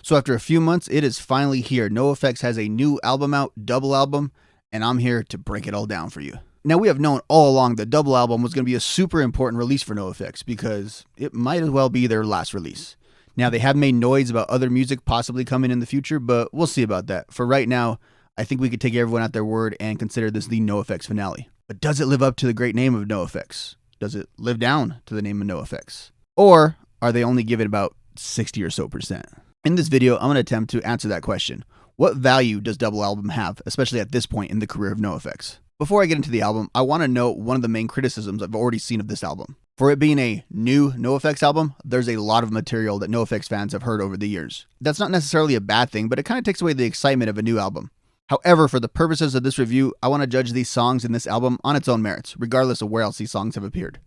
So after a few months, it is finally here. NOFX has a new album out, double album, and I'm here to break it all down for you. Now, we have known all along that double album was going to be a super important release for NOFX because it might as well be their last release. Now, they have made noise about other music possibly coming in the future, but we'll see about that. For right now, I think we could take everyone at their word and consider this the NOFX finale. But does it live up to the great name of NOFX? Does it live down to the name of NOFX? Or are they only given about 60 or so %? In this video, I'm going to attempt to answer that question. What value does double album have, especially at this point in the career of NOFX? Before I get into the album, I want to note one of the main criticisms I've already seen of this album. For it being a new NOFX album, there's a lot of material that NOFX fans have heard over the years. That's not necessarily a bad thing, but it kind of takes away the excitement of a new album. However, for the purposes of this review, I want to judge these songs in this album on its own merits, regardless of where else these songs have appeared.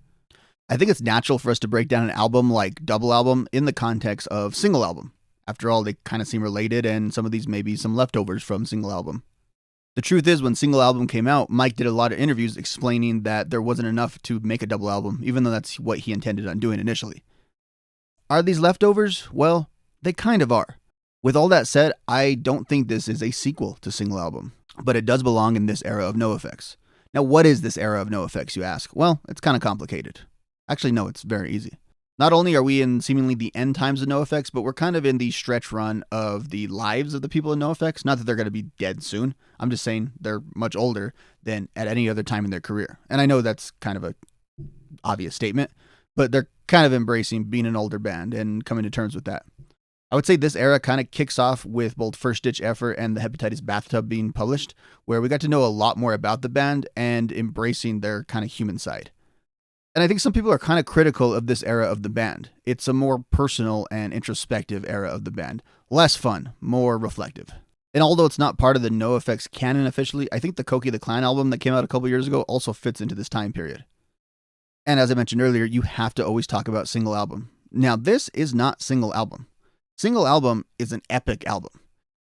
I think it's natural for us to break down an album like double album in the context of single album. After all, they kind of seem related, and some of these may be some leftovers from single album. The truth is, when single album came out, Mike did a lot of interviews explaining that there wasn't enough to make a double album, even though that's what he intended on doing initially. Are these leftovers? Well, they kind of are. With all that said, I don't think this is a sequel to single album, but it does belong in this era of NOFX. Now, what is this era of NOFX, you ask? Well, it's kind of complicated. Actually, no, it's very easy. Not only are we in seemingly the end times of NOFX, but we're kind of in the stretch run of the lives of the people in NOFX. Not that they're going to be dead soon. I'm just saying they're much older than at any other time in their career. And I know that's kind of an obvious statement, but they're kind of embracing being an older band and coming to terms with that. I would say this era kind of kicks off with both First Ditch Effort and the Hepatitis Bathtub being published, where we got to know a lot more about the band and embracing their kind of human side. And I think some people are kind of critical of this era of the band. It's a more personal and introspective era of the band. Less fun, more reflective. And although it's not part of the NOFX canon officially, I think the Koki the Clan album that came out a couple years ago also fits into this time period. And as I mentioned earlier, you have to always talk about single album. Now, this is not single album. Single album is an epic album.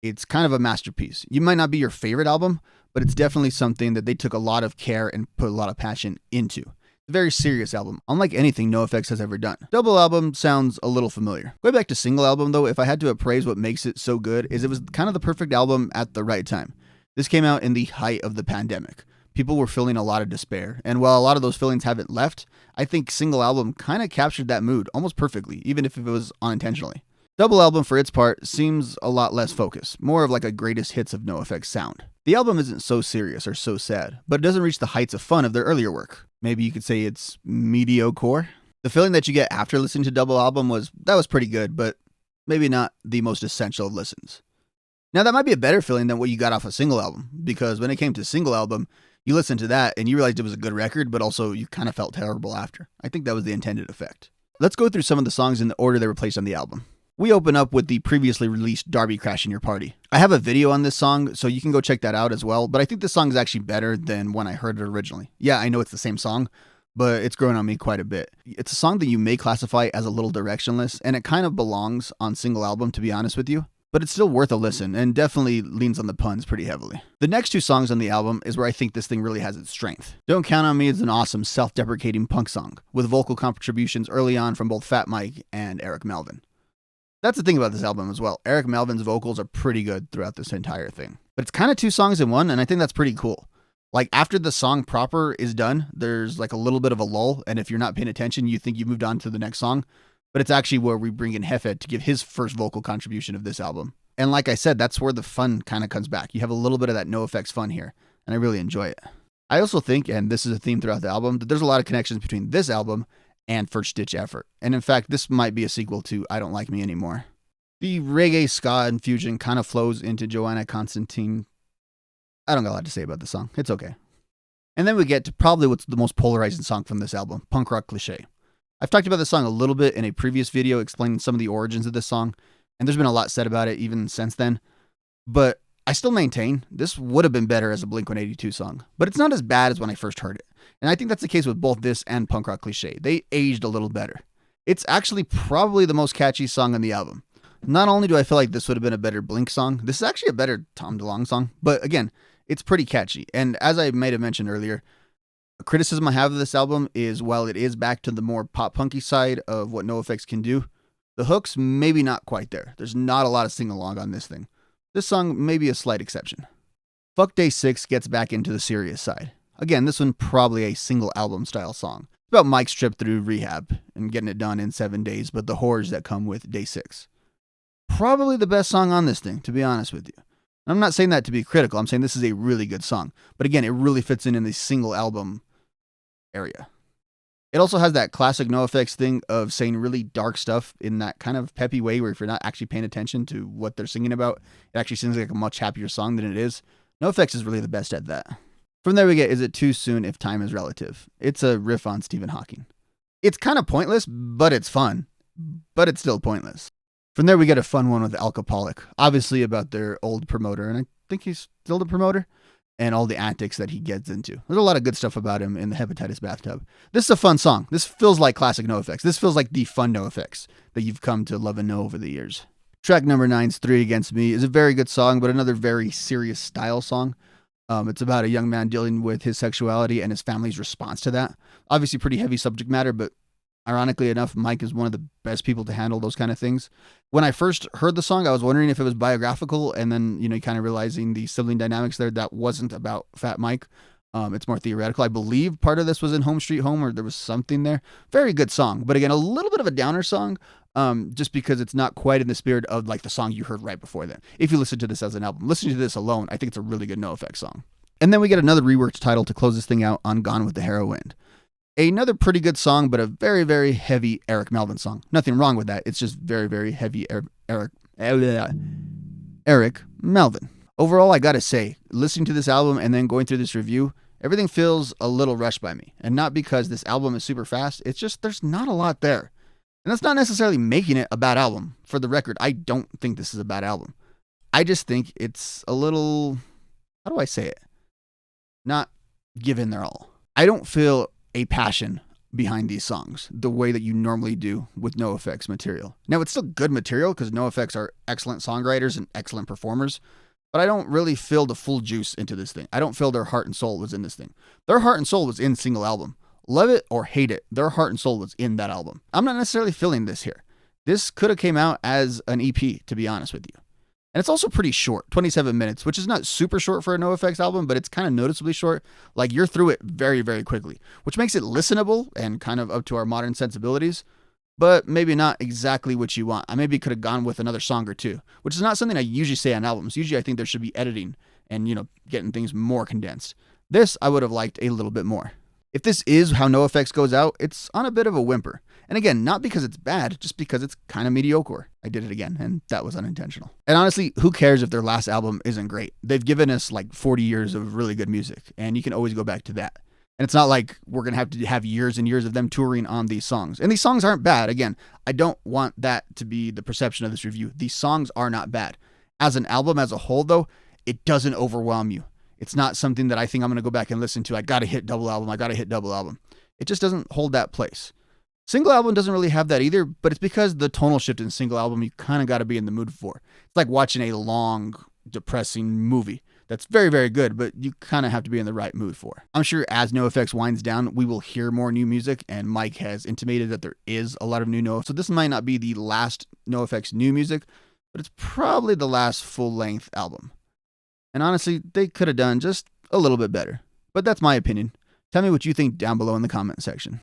It's kind of a masterpiece. You might not be your favorite album, but it's definitely something that they took a lot of care and put a lot of passion into. A very serious album, unlike anything NOFX has ever done. Double album sounds a little familiar. Going back to single album though, if I had to appraise what makes it so good, is it was kind of the perfect album at the right time. This came out in the height of the pandemic. People were feeling a lot of despair, and while a lot of those feelings haven't left, I think single album kind of captured that mood almost perfectly, even if it was unintentionally. Double album, for its part, seems a lot less focused, more of like a greatest hits of NOFX sound. The album isn't so serious or so sad, but it doesn't reach the heights of fun of their earlier work. Maybe you could say it's mediocre. The feeling that you get after listening to double album was pretty good, but maybe not the most essential of listens. Now that might be a better feeling than what you got off a single album, because when it came to single album, you listened to that and you realized it was a good record, but also you kind of felt terrible after. I think that was the intended effect. Let's go through some of the songs in the order they were placed on the album. We open up with the previously released Darby Crashing Your Party. I have a video on this song, so you can go check that out as well, but I think this song is actually better than when I heard it originally. Yeah, I know it's the same song, but it's grown on me quite a bit. It's a song that you may classify as a little directionless, and it kind of belongs on single album, to be honest with you, but it's still worth a listen, and definitely leans on the puns pretty heavily. The next two songs on the album is where I think this thing really has its strength. Don't Count on Me is an awesome self-deprecating punk song, with vocal contributions early on from both Fat Mike and Eric Melvin. That's the thing about this album as well. Eric Melvin's vocals are pretty good throughout this entire thing. But it's kind of two songs in one, and I think that's pretty cool. Like, after the song proper is done, there's like a little bit of a lull, and if you're not paying attention, you think you've moved on to the next song. But it's actually where we bring in Hefe to give his first vocal contribution of this album. And like I said, that's where the fun kind of comes back. You have a little bit of that NOFX fun here, and I really enjoy it. I also think, and this is a theme throughout the album, that there's a lot of connections between this album and First Ditch Effort. And in fact, this might be a sequel to I Don't Like Me Anymore. The reggae ska infusion kind of flows into Joanna Constantine. I don't got a lot to say about the song. It's okay. And then we get to probably what's the most polarizing song from this album, Punk Rock Cliché. I've talked about this song a little bit in a previous video explaining some of the origins of this song, and there's been a lot said about it even since then. But I still maintain this would have been better as a Blink-182 song, but it's not as bad as when I first heard it. And I think that's the case with both this and Punk Rock Cliché. They aged a little better. It's actually probably the most catchy song on the album. Not only do I feel like this would have been a better Blink song, this is actually a better Tom DeLonge song, but again, it's pretty catchy. And as I might have mentioned earlier, a criticism I have of this album is while it is back to the more pop punky side of what NOFX can do, The hooks, maybe not quite there. There's not a lot of sing-along on this thing. This song may be a slight exception. Fuck Day 6 gets back into the serious side. Again, this one probably a single album style song. It's about Mike's trip through rehab and getting it done in 7 days, but the horrors that come with Day 6. Probably the best song on this thing, to be honest with you. And I'm not saying that to be critical. I'm saying this is a really good song. But again, it really fits in the single album area. It also has that classic NOFX thing of saying really dark stuff in that kind of peppy way where if you're not actually paying attention to what they're singing about, it actually seems like a much happier song than it is. NOFX is really the best at that. From there we get Is It Too Soon If Time Is Relative. It's a riff on Stephen Hawking. It's kind of pointless, but it's fun. But it's still pointless. From there we get a fun one with Alcoholic, obviously about their old promoter, and I think he's still the promoter, and all the antics that he gets into. There's a lot of good stuff about him in the hepatitis bathtub. This is a fun song. This feels like classic NOFX. This feels like the fun NOFX that you've come to love and know over the years. Track number 9's 3 Against Me is a very good song, but another very serious style song. It's about a young man dealing with his sexuality and his family's response to that. Obviously pretty heavy subject matter, but ironically enough, Mike is one of the best people to handle those kind of things. When I first heard the song, I was wondering if it was biographical, and then, kind of realizing the sibling dynamics there, that wasn't about Fat Mike. It's more theoretical. I believe part of this was in Home Street Home, or there was something there. Very good song, but again, a little bit of a downer song, just because it's not quite in the spirit of like the song you heard right before then. If you listen to this as an album, listening to this alone, I think it's a really good NOFX song. And then we get another reworked title to close this thing out on Gone with the Heroin. Another pretty good song, but a very, very heavy Eric Melvin song. Nothing wrong with that. It's just very, very heavy Eric Melvin. Overall, I gotta say, listening to this album and then going through this review, everything feels a little rushed by me. And not because this album is super fast, it's just there's not a lot there. And that's not necessarily making it a bad album. For the record, I don't think this is a bad album. I just think it's a little, how do I say it? Not given their all. I don't feel a passion behind these songs the way that you normally do with NOFX material. Now, it's still good material because NOFX are excellent songwriters and excellent performers, but I don't really feel the full juice into this thing. I don't feel their heart and soul was in this thing. Their heart and soul was in single album. Love it or hate it, their heart and soul was in that album. I'm not necessarily feeling this here. This could have came out as an EP, to be honest with you. And it's also pretty short, 27 minutes, which is not super short for a NOFX album, but it's kind of noticeably short. Like, you're through it very, very quickly, which makes it listenable and kind of up to our modern sensibilities, but maybe not exactly what you want. I maybe could have gone with another song or two, which is not something I usually say on albums. Usually I think there should be editing and, getting things more condensed. This I would have liked a little bit more. If this is how NOFX goes out, it's on a bit of a whimper. And again, not because it's bad, just because it's kind of mediocre. I did it again, and that was unintentional. And honestly, who cares if their last album isn't great? They've given us like 40 years of really good music, and you can always go back to that. And it's not like we're going to have years and years of them touring on these songs. And these songs aren't bad. Again, I don't want that to be the perception of this review. These songs are not bad. As an album as a whole, though, it doesn't overwhelm you. It's not something that I think I'm going to go back and listen to. I got to hit double album. It just doesn't hold that place. Single album doesn't really have that either, but it's because the tonal shift in single album you kind of got to be in the mood for. It's like watching a long, depressing movie that's very, very good, but you kind of have to be in the right mood for. I'm sure as NOFX winds down, we will hear more new music, and Mike has intimated that there is a lot of new NOFX. So this might not be the last NOFX new music, but it's probably the last full-length album. And honestly, they could have done just a little bit better. But that's my opinion. Tell me what you think down below in the comment section.